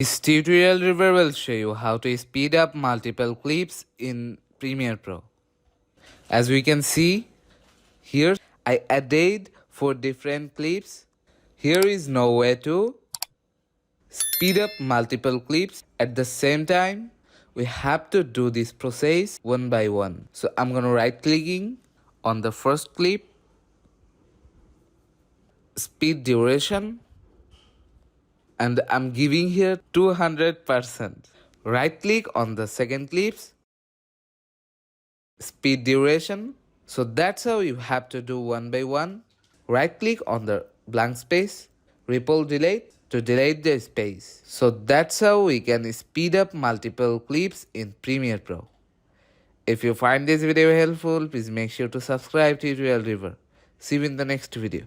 This tutorial review will show you how to speed up multiple clips in Premiere Pro. As we can see here, I added 4 different clips. Here is no way to speed up multiple clips at the same time. We have to do this process one by one. So I'm gonna right clicking on the first clip, speed duration, and I'm giving here 200%. Right click on the second clips, speed duration. So that's how you have to do one by one. Right click on the blank space, ripple delete to delete the space. So that's how we can speed up multiple clips in Premiere Pro. If you find this video helpful, please make sure to subscribe to Tutorial River. See you in the next video.